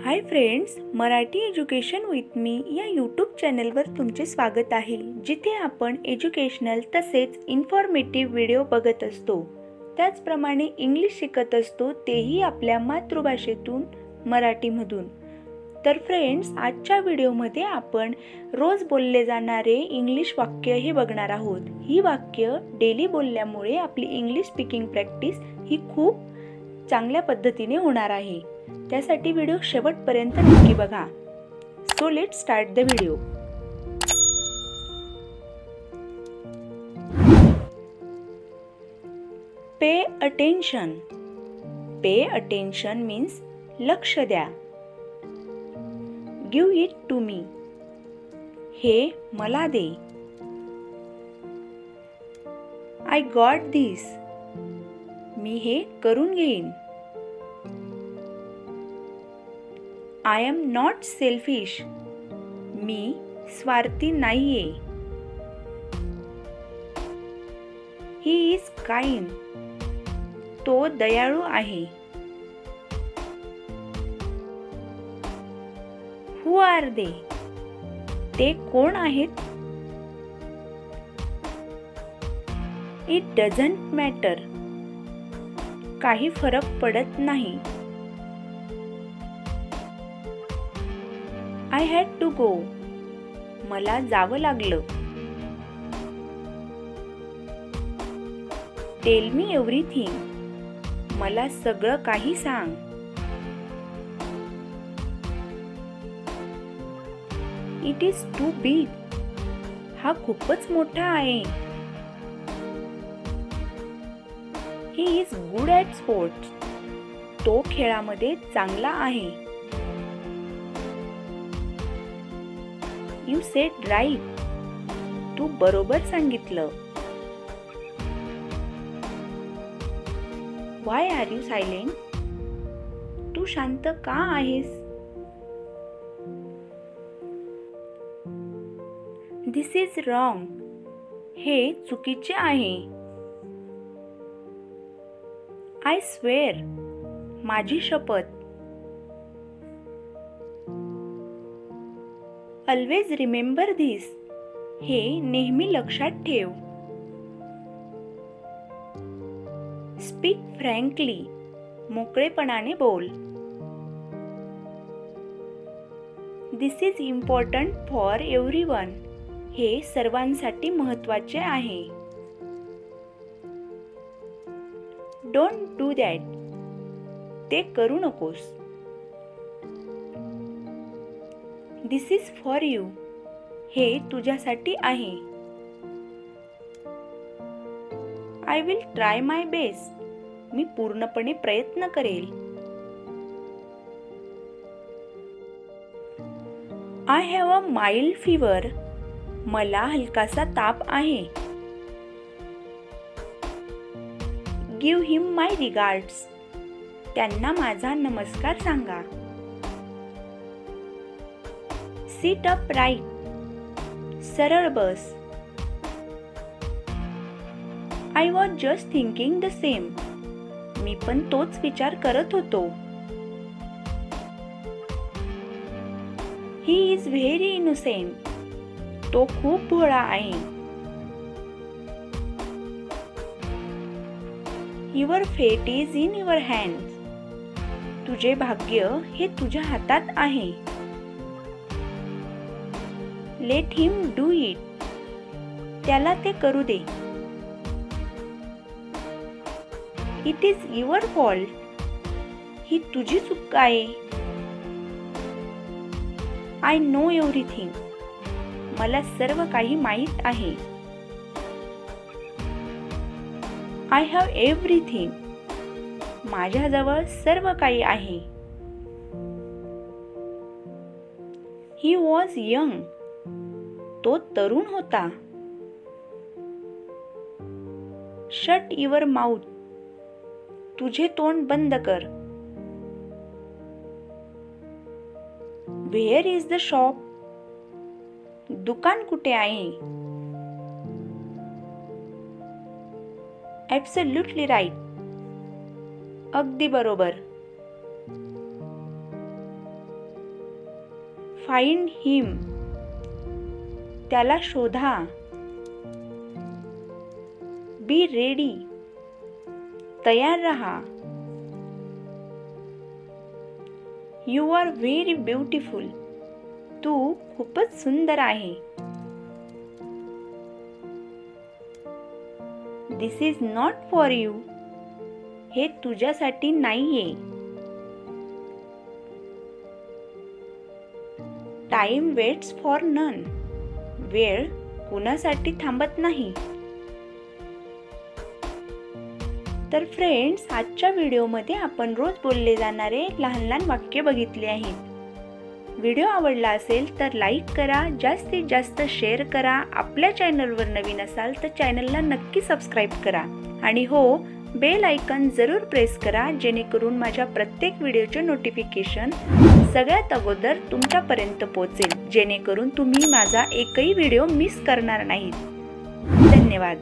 Hi friends, Marathi education with me या YouTube चॅनलवर तुमचे स्वागत आहे, जिथे आपण एज्युकेशनल तसेच इन्फॉर्मेटिव्ह व्हिडिओ बघत असतो. त्याचप्रमाणे इंग्लिश शिकत असतो, तेही आपल्या मातृभाषेतून, मराठीमधून. तर फ्रेंड्स, आजच्या व्हिडिओमध्ये आपण रोज बोलले जाणारे इंग्लिश वाक्य हे बघणार आहोत. ही वाक्य डेली बोलल्यामुळे आपली इंग्लिश स्पीकिंग प्रॅक्टिस ही खूप चांगल्या पद्धतीने होणार आहे. त्यासाठी व्हिडिओ शेवटपर्यंत नक्की बघा. So let's start the video. Pay attention. Pay attention means लक्ष द्या. Give it to me. हे मला दे. आय गॉट दिस. मी हे करून घेईन. I am not selfish. मी स्वार्थी नाहीये. He is kind. तो दयाळू आहे. Who are they. ते कोण आहेत? It doesn't matter. काही फरक पडत नाही. I had to go. मला जावं लागलं. Tell me everything. मला सगळं काही सांग. It is too big. हा खूपच मोठा आहे. He is good at sports. तो खेळामध्ये चांगला आहे. You sed right. तू बरोबर सांगितलं. Why are you silent. तू शांत का आहेस? This is wrong. हे चुकीचे आहे. I swear. माझी शपथ. Always remember this. हे नेहमी लक्षात ठेव. Speak frankly. मोकळेपणाने बोल. This is important for everyone. हे सर्वांसाठी महत्त्वाचे आहे. Don't do that. ते करू नकोस. This is for you. हे तुझ्यासाठी आहे. I will try my best. मी पूर्णपणे प्रयत्न करेल. I have a mild fever. मला हलकासा ताप आहे. Give him my regards. त्यांना माझा नमस्कार सांगा. Sit up right. सरळ बस. I was just thinking the same. मी पण तोच विचार करत होतो. He is very innocent. तो खूप भोळा आहे. युअर फेट इज इन युअर हँड्स. तुझे भाग्य हे तुझ्या हातात आहे. Let him do it. त्याला ते करू दे. It is your fault. ही तुझी चूक आहे. I know everything. मला सर्व काही माहीत आहे. I have everything. माझ्याजवळ सर्व काही आहे. He was young. तो तरुण होता. Shut your mouth. तुझे तोंड बंद कर. Where is the shop. दुकान कुठे आहे? Absolutely right. अगदी बरोबर. फाइंड हिम, त्याला शोधा. बी रेडी, तयार रहा. यू आर व्हेरी ब्युटिफुल, तू खूपच सुंदर आहे. दिस इज नॉट फॉर यू, हे तुझ्यासाठी नाहीये. टाइम वेट्स फॉर नन, वेळ कुणासाठी थांबत नाही. तर फ्रेंड्स, आजच्या व्हिडिओमध्ये आपण रोज बोलले जाणारे लहान लहान वाक्य बघितले आहेत. व्हिडिओ आवडला असेल तर लाईक करा, जास्तीत जास्त शेअर करा. आपल्या चॅनलवर नवीन असाल तर चॅनलला नक्की सबस्क्राईब करा. आणि हो, बेल आयकॉन जरूर प्रेस करा, जेणेकरून माझ्या प्रत्येक व्हिडिओचे नोटिफिकेशन सगळ्यात अगोदर तुमच्यापर्यंत पोहोचेल, जेणेकरून तुम्ही माझा एकही व्हिडिओ मिस करणार नाहीत. धन्यवाद.